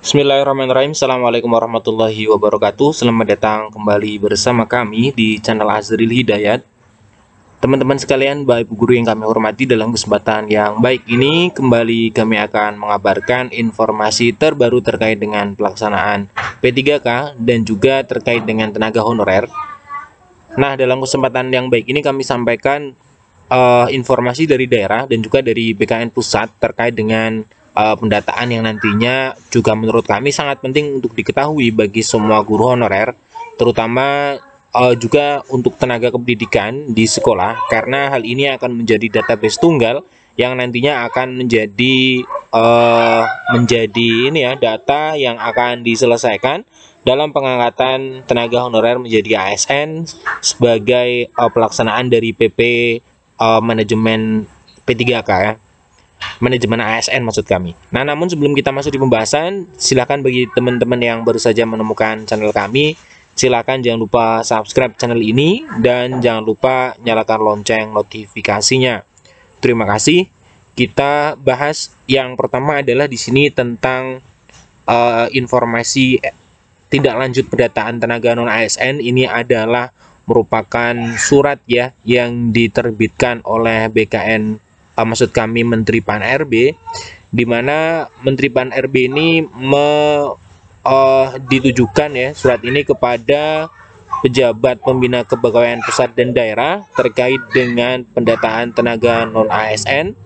Bismillahirrahmanirrahim. Assalamualaikum warahmatullahi wabarakatuh. Selamat datang kembali bersama kami di channel Azril Hidayat. Teman-teman sekalian, Bapak Ibu guru yang kami hormati, dalam kesempatan yang baik ini kembali kami akan mengabarkan informasi terbaru terkait dengan pelaksanaan P3K dan juga terkait dengan tenaga honorer. Nah, dalam kesempatan yang baik ini kami sampaikan informasi dari daerah dan juga dari BKN pusat terkait dengan pendataan yang nantinya juga menurut kami sangat penting untuk diketahui bagi semua guru honorer, terutama juga untuk tenaga kependidikan di sekolah, karena hal ini akan menjadi database tunggal yang nantinya akan menjadi ini ya, data yang akan diselesaikan dalam pengangkatan tenaga honorer menjadi ASN sebagai pelaksanaan dari PP manajemen P3K ya. Manajemen ASN maksud kami. Nah, namun sebelum kita masuk di pembahasan, silakan bagi teman-teman yang baru saja menemukan channel kami, silakan jangan lupa subscribe channel ini dan jangan lupa nyalakan lonceng notifikasinya. Terima kasih. Kita bahas yang pertama adalah di sini tentang informasi tidak lanjut pendataan tenaga non ASN. Ini adalah merupakan surat ya yang diterbitkan oleh BKN, maksud kami Menteri Pan-RB, di mana Menteri Pan-RB ini ditujukan ya surat ini kepada pejabat pembina kepegawaian pusat dan daerah terkait dengan pendataan tenaga non ASN.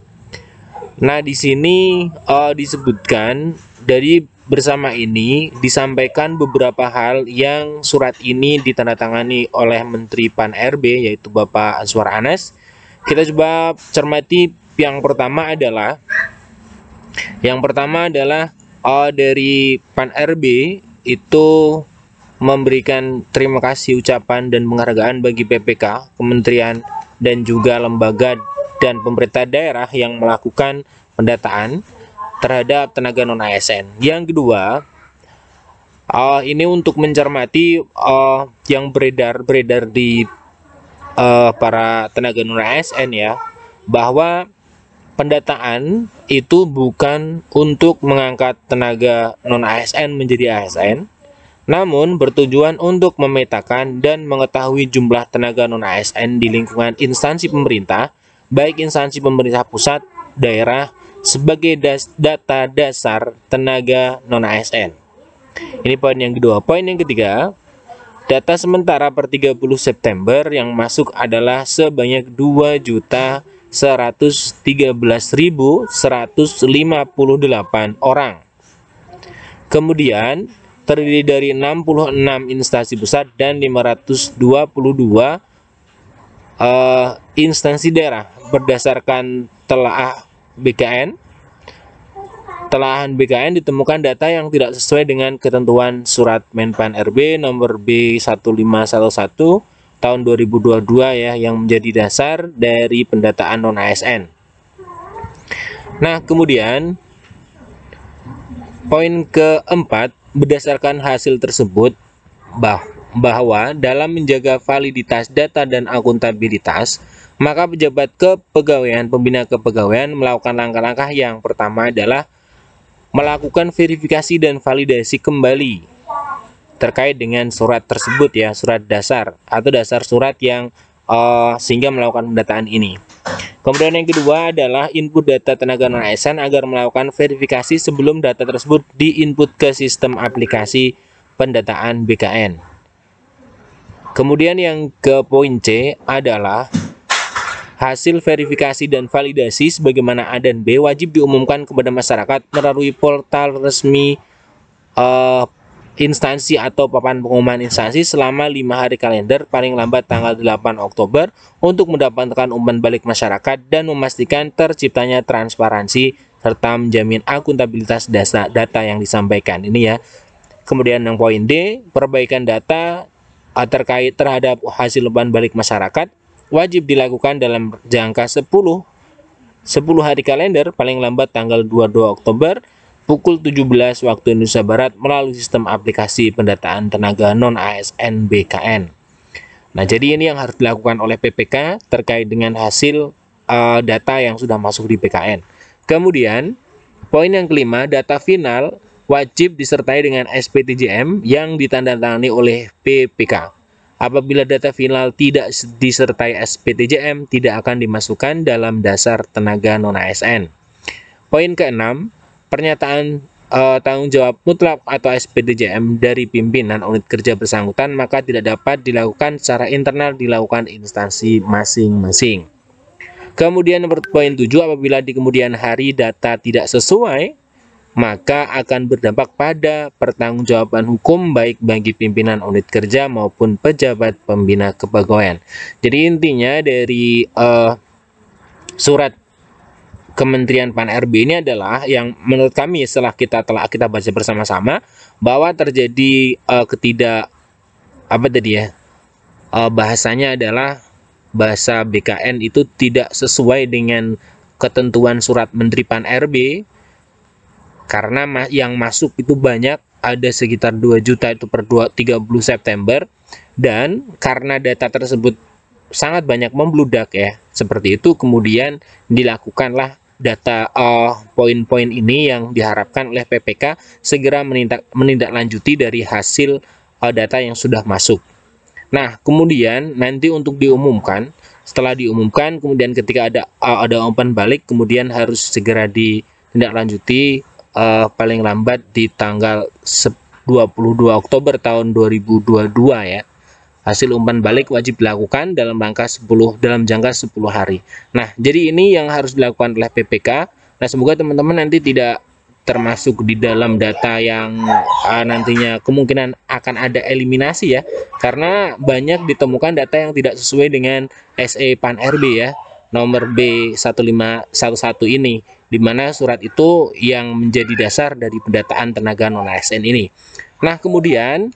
Nah, di sini disebutkan dari bersama ini disampaikan beberapa hal yang surat ini ditandatangani oleh Menteri Pan-RB, yaitu Bapak Azwar Anas. Kita coba cermati. Yang pertama adalah dari Pan-RB itu memberikan terima kasih, ucapan dan penghargaan bagi PPK, kementerian dan juga lembaga dan pemerintah daerah yang melakukan pendataan terhadap tenaga non ASN. Yang kedua, ini untuk mencermati yang beredar di para tenaga non ASN ya, bahwa pendataan itu bukan untuk mengangkat tenaga non ASN menjadi ASN, namun bertujuan untuk memetakan dan mengetahui jumlah tenaga non ASN di lingkungan instansi pemerintah, baik instansi pemerintah pusat, daerah, sebagai data dasar tenaga non ASN. Ini poin yang kedua. Poin yang ketiga, data sementara per 30 September yang masuk adalah sebanyak 2.113.158 orang. Kemudian terdiri dari 66 instansi pusat dan 522 instansi daerah. Berdasarkan telahan BKN ditemukan data yang tidak sesuai dengan ketentuan surat Menpan RB nomor B1511 tahun 2022 ya, yang menjadi dasar dari pendataan non ASN. Nah, kemudian poin keempat, berdasarkan hasil tersebut bahwa dalam menjaga validitas data dan akuntabilitas, maka pejabat kepegawaian, pembina kepegawaian melakukan langkah-langkah. Yang pertama adalah melakukan verifikasi dan validasi kembali terkait dengan surat tersebut ya, surat dasar atau dasar surat yang sehingga melakukan pendataan ini. Kemudian yang kedua adalah input data tenaga non ASN agar melakukan verifikasi sebelum data tersebut diinput ke sistem aplikasi pendataan BKN. Kemudian yang ke poin C adalah hasil verifikasi dan validasi sebagaimana A dan B wajib diumumkan kepada masyarakat melalui portal resmi instansi atau papan pengumuman instansi selama 5 hari kalender paling lambat tanggal 8 Oktober untuk mendapatkan umpan balik masyarakat dan memastikan terciptanya transparansi serta menjamin akuntabilitas data yang disampaikan ini ya. Kemudian yang poin D, perbaikan data terhadap hasil umpan balik masyarakat wajib dilakukan dalam jangka 10 hari kalender paling lambat tanggal 22 Oktober pukul 17 waktu Indonesia Barat melalui sistem aplikasi pendataan tenaga non ASN BKN. Nah, jadi ini yang harus dilakukan oleh PPK terkait dengan hasil data yang sudah masuk di PKN. Kemudian poin yang kelima, data final wajib disertai dengan SPTJM yang ditandatangani oleh PPK. Apabila data final tidak disertai SPTJM, tidak akan dimasukkan dalam dasar tenaga non-ASN. Poin ke-6, pernyataan tanggung jawab mutlak atau SPTJM dari pimpinan unit kerja bersangkutan maka tidak dapat dilakukan secara internal, dilakukan instansi masing-masing. Kemudian nomor poin 7, apabila di kemudian hari data tidak sesuai, maka akan berdampak pada pertanggungjawaban hukum baik bagi pimpinan unit kerja maupun pejabat pembina kepegawaian. Jadi intinya dari surat Kementerian Pan-RB ini adalah yang menurut kami setelah kita baca bersama-sama bahwa terjadi bahasanya adalah bahasa BKN itu tidak sesuai dengan ketentuan surat Menteri Pan-RB karena yang masuk itu banyak, ada sekitar 2 juta itu per 30 September, dan karena data tersebut sangat banyak membludak ya seperti itu, kemudian dilakukanlah data poin-poin ini yang diharapkan oleh PPK segera menindaklanjuti dari hasil data yang sudah masuk. Nah, kemudian nanti untuk diumumkan, setelah diumumkan, kemudian ketika ada umpan balik, kemudian harus segera ditindaklanjuti paling lambat di tanggal 22 Oktober tahun 2022 ya. Hasil umpan balik wajib dilakukan dalam jangka 10 hari. Nah, jadi ini yang harus dilakukan oleh PPK. Nah, semoga teman-teman nanti tidak termasuk di dalam data yang nantinya kemungkinan akan ada eliminasi ya. Karena banyak ditemukan data yang tidak sesuai dengan SE Pan-RB ya, nomor B1511 ini, di mana surat itu yang menjadi dasar dari pendataan tenaga non-ASN ini. Nah, kemudian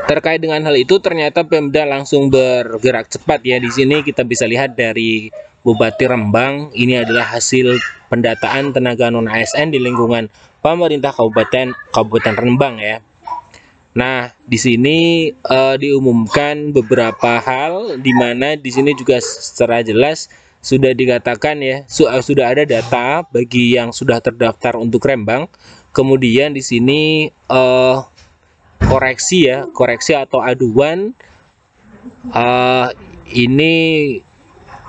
terkait dengan hal itu ternyata Pemda langsung bergerak cepat ya. Di sini kita bisa lihat dari Bupati Rembang, ini adalah hasil pendataan tenaga non-ASN di lingkungan pemerintah Kabupaten Rembang ya. Nah, di sini diumumkan beberapa hal, di mana di sini juga secara jelas sudah dikatakan ya, sudah ada data bagi yang sudah terdaftar untuk Rembang. Kemudian di sini koreksi atau aduan ini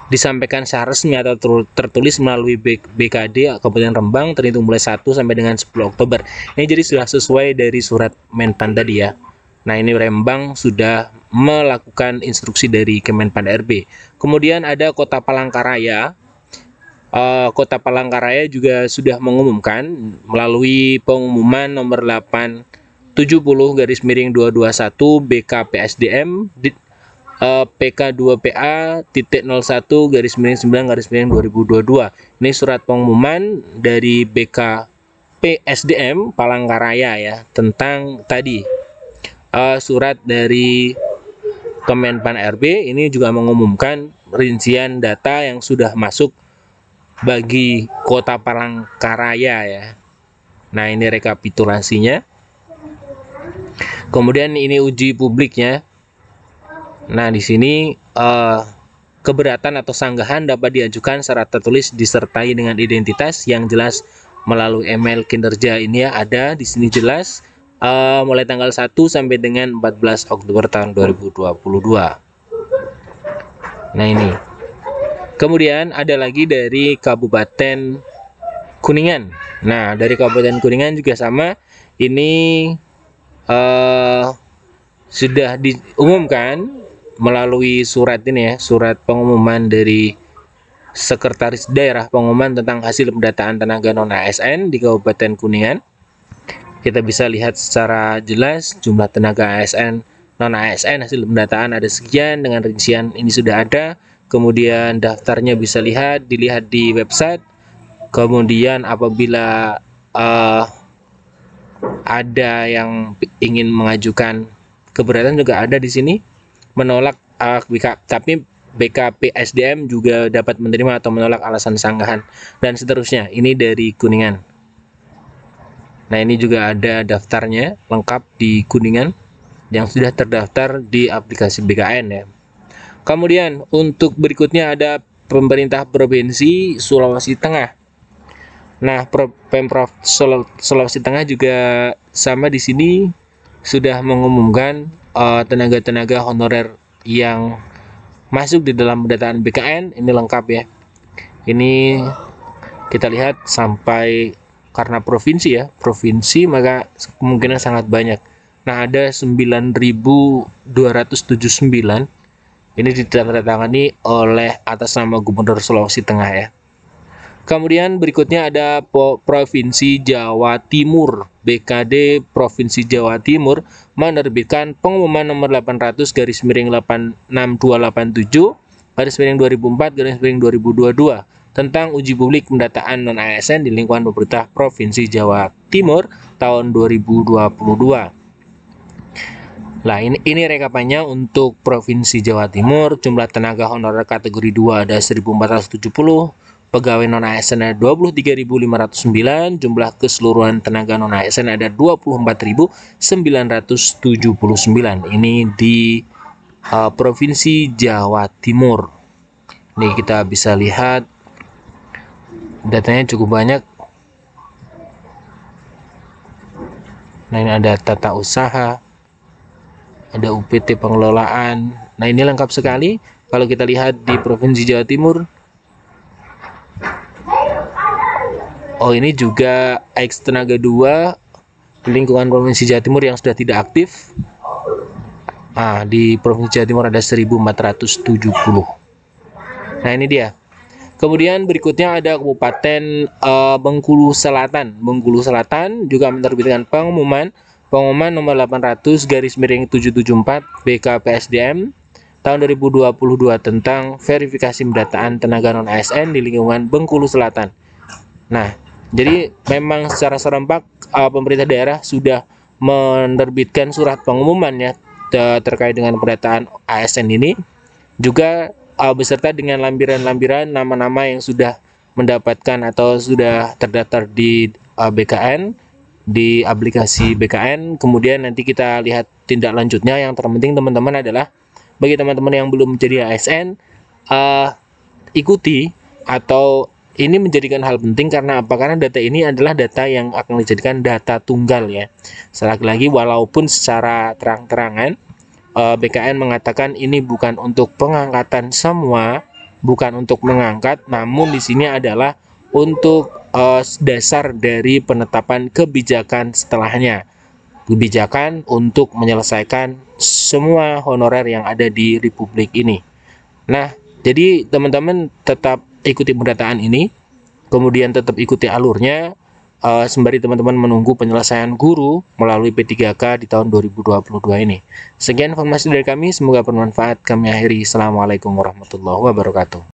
disampaikan secara resmi atau tertulis melalui BKD Kabupaten Rembang terhitung mulai 1 sampai dengan 10 Oktober. Ini jadi sudah sesuai dari surat Menpan tadi ya. Nah, ini Rembang sudah melakukan instruksi dari Kemenpan RB. Kemudian ada Kota Palangkaraya. Kota Palangkaraya juga sudah mengumumkan melalui pengumuman nomor 870/221 BKPSDM PK2PA.01/9/2022. Ini surat pengumuman dari BKPSDM Palangkaraya ya, tentang tadi surat dari Kemenpan RB ini juga mengumumkan rincian data yang sudah masuk bagi Kota Palangkaraya ya. Nah, ini rekapitulasinya. Kemudian ini uji publiknya. Nah, di sini keberatan atau sanggahan dapat diajukan secara tertulis disertai dengan identitas yang jelas melalui email kinerja ini ya, ada di sini jelas mulai tanggal 1 sampai dengan 14 Oktober tahun 2022. Nah, ini. Kemudian ada lagi dari Kabupaten Kuningan. Nah, dari Kabupaten Kuningan juga sama. Ini sudah diumumkan melalui surat ini ya, surat pengumuman dari Sekretaris Daerah Pengumuman tentang hasil pendataan tenaga non-ASN di Kabupaten Kuningan. Kita bisa lihat secara jelas jumlah tenaga ASN non-ASN hasil pendataan ada sekian, dengan rincian ini sudah ada. Kemudian daftarnya bisa dilihat di website. Kemudian apabila ada yang ingin mengajukan keberatan juga ada di sini, menolak tapi BKPSDM juga dapat menerima atau menolak alasan sanggahan dan seterusnya. Ini dari Kuningan. Nah, ini juga ada daftarnya lengkap di Kuningan yang sudah terdaftar di aplikasi BKN ya. Kemudian untuk berikutnya ada pemerintah Provinsi Sulawesi Tengah. Nah, Pemprov Sulawesi Tengah juga sama di sini sudah mengumumkan tenaga-tenaga honorer yang masuk di dalam pendataan BKN ini lengkap ya. Ini kita lihat sampai karena provinsi ya, provinsi maka kemungkinan sangat banyak. Nah, ada 9.279 ini ditandatangani oleh atas nama Gubernur Sulawesi Tengah ya. Kemudian berikutnya ada Provinsi Jawa Timur. BKD Provinsi Jawa Timur menerbitkan pengumuman nomor 800/887/2004/2022 tentang uji publik pendataan non-ASN di lingkungan pemerintah Provinsi Jawa Timur tahun 2022. Nah, ini rekapannya untuk Provinsi Jawa Timur. Jumlah tenaga honorer kategori 2 ada 1.470, pegawai non-ASN ada 23.509, jumlah keseluruhan tenaga non-ASN ada 24.979. Ini di Provinsi Jawa Timur. Nih kita bisa lihat datanya cukup banyak. Nah, ini ada tata usaha, ada UPT pengelolaan. Nah, ini lengkap sekali. Kalau kita lihat di Provinsi Jawa Timur, oh ini juga ex tenaga 2 di lingkungan Provinsi Jawa Timur yang sudah tidak aktif. Nah, di Provinsi Jawa Timur ada 1.470. Nah, ini dia. Kemudian berikutnya ada Kabupaten Bengkulu Selatan. Bengkulu Selatan juga menerbitkan pengumuman nomor 800/774 BKPSDM tahun 2022 tentang verifikasi pendataan tenaga non-ASN di lingkungan Bengkulu Selatan. Nah, jadi memang secara serempak pemerintah daerah sudah menerbitkan surat pengumuman ya terkait dengan pendataan ASN ini, juga beserta dengan lampiran-lampiran nama-nama yang sudah mendapatkan atau sudah terdaftar di BKN, di aplikasi BKN. Kemudian nanti kita lihat tindak lanjutnya. Yang terpenting teman-teman adalah bagi teman-teman yang belum menjadi ASN, ikuti, atau ini menjadikan hal penting karena apa? Karena data ini adalah data yang akan dijadikan data tunggal ya. Sekali lagi, walaupun secara terang-terangan BKN mengatakan ini bukan untuk pengangkatan semua, bukan untuk mengangkat, namun di sini adalah untuk dasar dari penetapan kebijakan setelahnya. Kebijakan untuk menyelesaikan semua honorer yang ada di Republik ini. Nah, jadi teman-teman tetap ikuti pendataan ini, kemudian tetap ikuti alurnya, sembari teman-teman menunggu penyelesaian guru melalui P3K di tahun 2022 ini. Sekian informasi dari kami, semoga bermanfaat. Kami akhiri. Assalamualaikum warahmatullahi wabarakatuh.